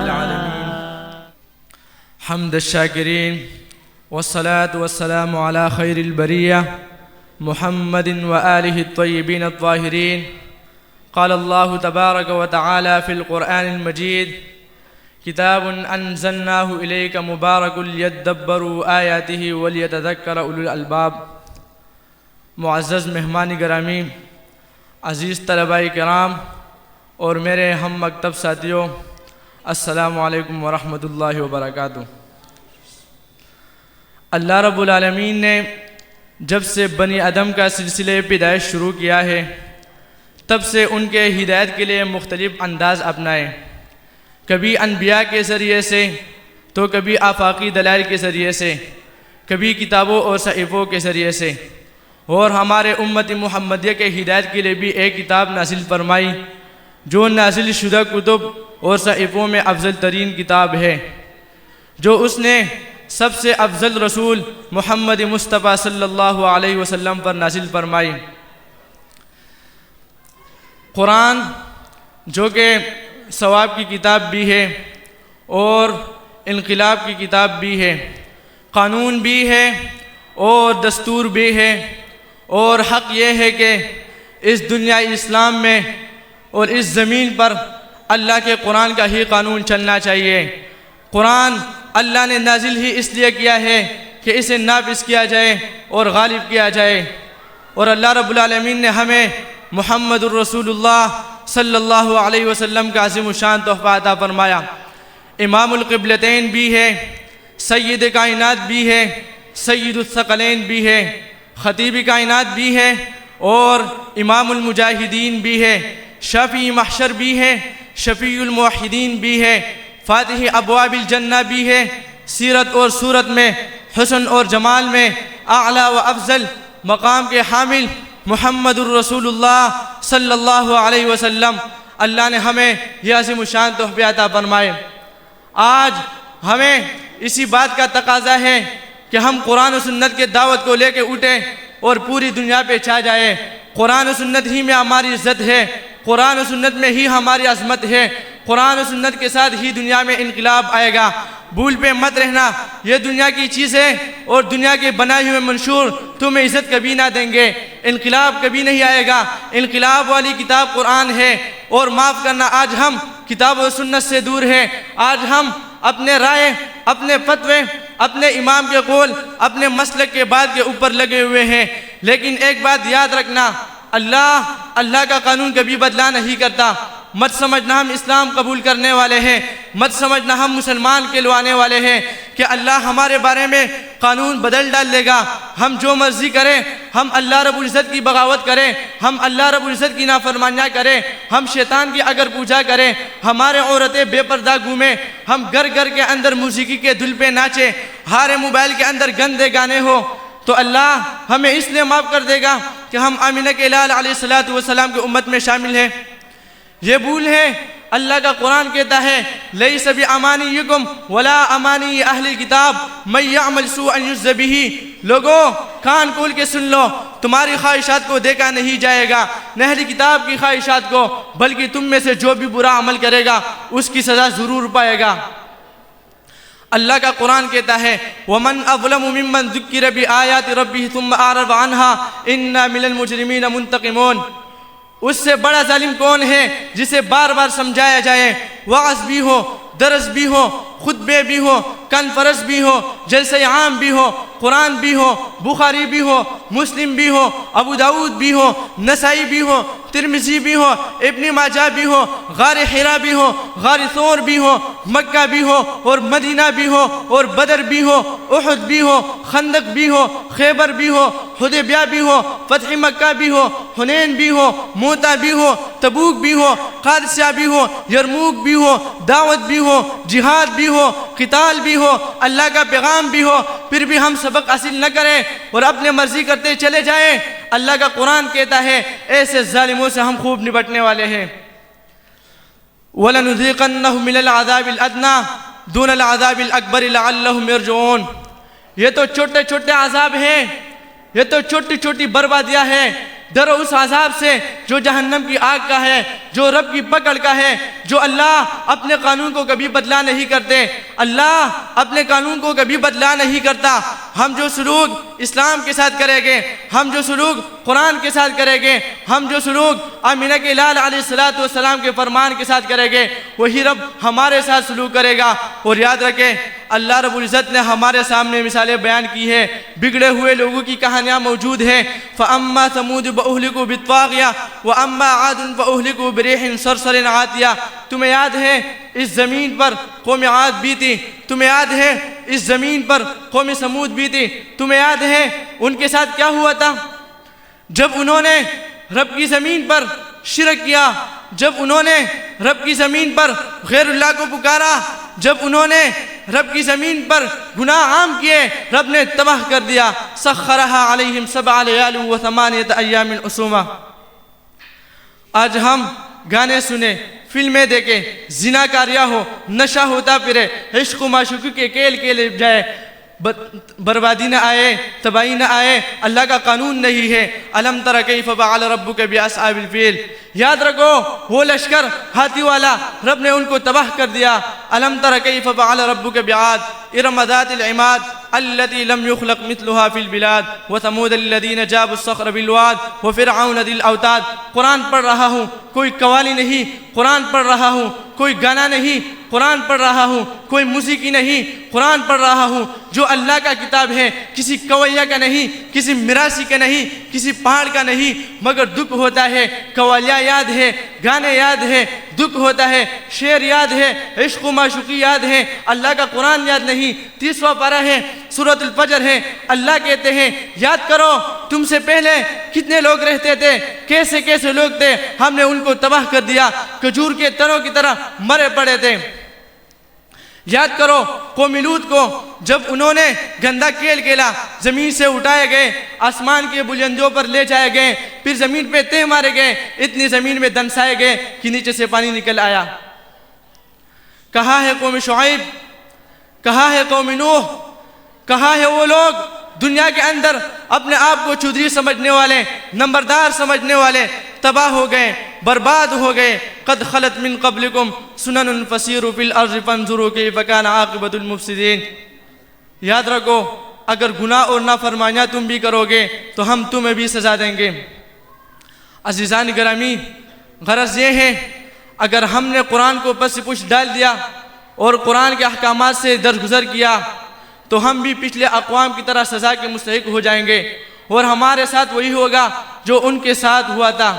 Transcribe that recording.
العالمين حمد الشاكرين والصلاة والسلام على خير البرية محمد وآله الطيبين الطاهرين. قال الله تبارك وتعالى في القرآن المجيد: كتاب أنزلناه إليك مبارك ليدبروا آياته وليتذكر أولو الألباب. معزز مہمان گرامی، عزیز طلباء کرام اور میرے ہم مکتب ساتھیوں، السلام علیکم ورحمۃ اللہ وبرکاتہ. اللہ رب العالمین نے جب سے بنی آدم کا سلسلہ پیدائش شروع کیا ہے، تب سے ان کے ہدایت کے لیے مختلف انداز اپنائے، کبھی انبیاء کے ذریعے سے تو کبھی آفاقی دلائل کے ذریعے سے، کبھی کتابوں اور صحیفوں کے ذریعے سے، اور ہمارے امت محمدیہ کے ہدایت کے لیے بھی ایک کتاب نازل فرمائی جو نازل شدہ کتب اور صحیفوں میں افضل ترین کتاب ہے، جو اس نے سب سے افضل رسول محمد مصطفیٰ صلی اللہ علیہ وسلم پر نازل فرمائی. قرآن جو کہ ثواب کی کتاب بھی ہے اور انقلاب کی کتاب بھی ہے، قانون بھی ہے اور دستور بھی ہے، اور حق یہ ہے کہ اس دنیا اسلام میں اور اس زمین پر اللہ کے قرآن کا ہی قانون چلنا چاہیے. قرآن اللہ نے نازل ہی اس لیے کیا ہے کہ اسے نافذ کیا جائے اور غالب کیا جائے، اور اللہ رب العالمین نے ہمیں محمد الرسول اللہ صلی اللہ علیہ وسلم کا عظیم الشان تحفہ عطا فرمایا. امام القبلتین بھی ہے، سید کائنات بھی ہے، سید الثقلین بھی ہے، خطیب کائنات بھی ہے، اور امام المجاہدین بھی ہے، شافی محشر بھی ہے، شفیع الموحدین بھی ہے، فاتح ابواب الجنہ بھی ہے، سیرت اور صورت میں، حسن اور جمال میں اعلیٰ و افضل مقام کے حامل محمد الرسول اللہ صلی اللہ علیہ وسلم. اللہ نے ہمیں یہ عظیم الشان تحفے عطا فرمائے. آج ہمیں اسی بات کا تقاضا ہے کہ ہم قرآن و سنت کے دعوت کو لے کے اٹھیں اور پوری دنیا پہ چھا جائیں. قرآن و سنت ہی میں ہماری عزت ہے، قرآن و سنت میں ہی ہماری عظمت ہے، قرآن و سنت کے ساتھ ہی دنیا میں انقلاب آئے گا. بھول پہ مت رہنا، یہ دنیا کی چیزیں اور دنیا کے بنائے ہوئے منشور تمہیں عزت کبھی نہ دیں گے، انقلاب کبھی نہیں آئے گا. انقلاب والی کتاب قرآن ہے. اور معاف کرنا، آج ہم کتاب و سنت سے دور ہیں. آج ہم اپنے رائے، اپنے فتوے، اپنے امام کے قول، اپنے مسلک کے بات کے اوپر لگے ہوئے ہیں. لیکن ایک بات یاد رکھنا، اللہ کا قانون کبھی بدلا نہیں کرتا. مت سمجھنا ہم اسلام قبول کرنے والے ہیں، مت سمجھنا ہم مسلمان کہلوانے والے ہیں کہ اللہ ہمارے بارے میں قانون بدل ڈال لے گا. ہم جو مرضی کریں، ہم اللہ رب العزت کی بغاوت کریں، ہم اللہ رب العزت کی نافرمانیاں کریں، ہم شیطان کی اگر پوجا کریں، ہمارے عورتیں بے پردہ گھومیں، ہم گھر گھر کے اندر موسیقی کے دھل پہ ناچیں، ہمارے موبائل کے اندر گندے گانے ہو، تو اللہ ہمیں اس لیے معاف کر دے گا کہ ہم آمینہ کے لال علیہ السلام کی امت میں شامل ہیں. یہ بھول ہے. اللہ کا قرآن کہتا ہے: لیس بامانیکم ولا امانی اہل کتاب من یعمل سوءا یجز بہ. لوگوں کان کھول کے سن لو، تمہاری خواہشات کو دیکھا نہیں جائے گا، نہ اہل کتاب کی خواہشات کو، بلکہ تم میں سے جو بھی برا عمل کرے گا اس کی سزا ضرور پائے گا. اللہ کا قرآن کہتا ہے: وَمَنْ أَظْلَمُ مِمَّنْ ذُكِّرَ بِآيَاتِ رَبِّهِ ثُمَّ أَعْرَضَ عَنْهَا إِنَّا مِنَ الْمُجْرِمِينَ مُنْتَقِمُونَ. اس سے بڑا ظالم کون ہے جسے بار بار سمجھایا جائے، وعظ بھی ہو، درس بھی ہو، خطبے بھی ہو، کانفرنس بھی ہو، جلسہ عام بھی ہو، قرآن بھی ہو، بخاری بھی ہو، مسلم بھی ہو، ابو داؤد بھی ہو، نسائی بھی ہو، ترمذی بھی ہو، ابن ماجہ بھی ہو، غار حرا بھی ہو، غار ثور بھی ہو، مکہ بھی ہو اور مدینہ بھی ہو، اور بدر بھی ہو، احد بھی ہو، خندق بھی ہو، خیبر بھی ہو، حدیبیہ بھی ہو، فتح مکہ بھی ہو، حنین بھی ہو، موتا بھی ہو، تبوک بھی ہو، قادسیہ بھی ہو، یرموک بھی ہو، دعوت بھی ہو، جہاد بھی ہو، قتال بھی ہو، اللہ کا پیغام بھی ہو، پھر بھی ہم سبق حاصل نہ کریں اور اپنے مرضی کرتے چلے جائیں. اللہ کا قرآن کہتا ہے ایسے ظالموں سے ہم خوب نپٹنے والے ہیں. وَلَنُذِيقَنَّهُمْ مِنَ الْعَذَابِ الْأَدْنَى دُونَ الْعَذَابِ الْأَكْبَرِ لَعَلَّهُمْ يَرْجِعُونَ. یہ تو چھوٹے چھوٹے عذاب ہیں، یہ تو چھوٹی چھوٹی بربادیاں ہیں، ڈرو اس عذاب سے جو جہنم کی آگ کا ہے، جو رب کی پکڑ کا ہے، جو اللہ اپنے قانون کو کبھی بدلا نہیں کرتے، اللہ اپنے قانون کو کبھی بدلا نہیں کرتا۔ ہم جو سلوک اسلام کے ساتھ کریں گے، ہم جو سلوک قرآن کے ساتھ کریں گے، ہم جو سلوک آمینہ کے لال علیہ السلام کے فرمان کے ساتھ کریں گے، وہی رب ہمارے ساتھ سلوک کرے گا۔ اور یاد رکھیں، اللہ رب العزت نے ہمارے سامنے مثالیں بیان کی ہے، بگڑے ہوئے لوگوں کی کہانیاں موجود ہیں۔ فَأَمَّا ثَمُودُ فَأُهْلِكُوا بِالطَّاغِيَةِ وَأَمَّا عَادٌ فَأُهْلِكُوا بِرِيحٍ صَرْصَرٍ عَاتِيَةٍ۔ تمہیں یاد ہے اس زمین پر قوم عاد بھی تھی، تمہیں یاد ہے اس زمین پر قوم سمود بھی تھی، تمہیں یاد ہے ان کے ساتھ کیا ہوا تھا؟ جب انہوں نے رب کی زمین پر شرک کیا، جب انہوں نے رب کی زمین پر غیر اللہ کو پکارا، جب انہوں نے رب کی زمین پر گناہ عام کیے، رب نے تباہ کر دیا۔ سخرها علیہم 7 لیال و 8 ایام حسوما۔ آج ہم گانے سنیں، فلمیں دیکھیں، زنا کاریہ ہو، نشہ ہوتا پھرے، عشق و معشوقی کے کھیل کھیلے جائے، بربادی نہ آئے، تباہی نہ آئے، اللہ کا قانون نہیں ہے۔ الم تر کیف فعل ربک باصحاب الفیل۔ یاد رکھو وہ لشکر ہاتھی والا، رب نے ان کو تباہ کر دیا۔ الم تر کیف فعل ربک بعاد ارم ذات العماد التي لم يخلق مثلها في البلاد وثمود الذين جابوا الصخر بالواد وفرعون ذي الاوتاد۔ قرآن پڑھ رہا ہوں، کوئی قوالی نہیں، قرآن پڑھ رہا ہوں، کوئی گانا نہیں، قرآن پڑھ رہا ہوں، کوئی موسیقی نہیں، قرآن پڑھ رہا ہوں، جو اللہ کا کتاب ہے، کسی قویہ کا نہیں، کسی مراسی کا نہیں، کسی پہاڑ کا نہیں۔ مگر دکھ ہوتا ہے، قوالیہ یاد ہے، گانے یاد ہے، دکھ ہوتا ہے، شعر یاد ہے، عشق و معشوقی یاد ہے، اللہ کا قرآن یاد نہیں۔ 30واں پارہ ہے، سورۃ الفجر ہے، اللہ کہتے ہیں یاد کرو تم سے پہلے کتنے لوگ رہتے تھے، کیسے کیسے لوگ تھے، ہم نے ان کو تباہ کر دیا، کھجور کے تنوں کی طرح مرے پڑے تھے۔ یاد کرو قوم لوط کو، جب انہوں نے گندا کھیل کھیلا، زمین سے اٹھائے گئے، آسمان کے بلندیوں پر لے جائے گئے، پھر زمین پہ تہ مارے گئے، اتنی زمین میں دنسائے گئے کہ نیچے سے پانی نکل آیا۔ کہاں ہے قوم شعیب، کہاں ہے قوم نوح، کہاں ہے وہ لوگ دنیا کے اندر اپنے آپ کو چودھری سمجھنے والے، نمبردار سمجھنے والے، تباہ ہو گئے، برباد ہو گئے۔ قد خلت من قبلکم سنن فسیروا فی الارض فانظروا کیف کان عاقبۃ المفسدین۔ یاد رکھو اگر گناہ اور نافرمانیاں تم بھی کرو گے تو ہم تمہیں بھی سزا دیں گے۔ عزیزان گرامی، غرض یہ ہے اگر ہم نے قرآن کو پس پش ڈال دیا اور قرآن کے احکامات سے درگزر کیا تو ہم بھی پچھلے اقوام کی طرح سزا کے مستحق ہو جائیں گے، اور ہمارے ساتھ وہی ہوگا جو ان کے ساتھ ہوا تھا۔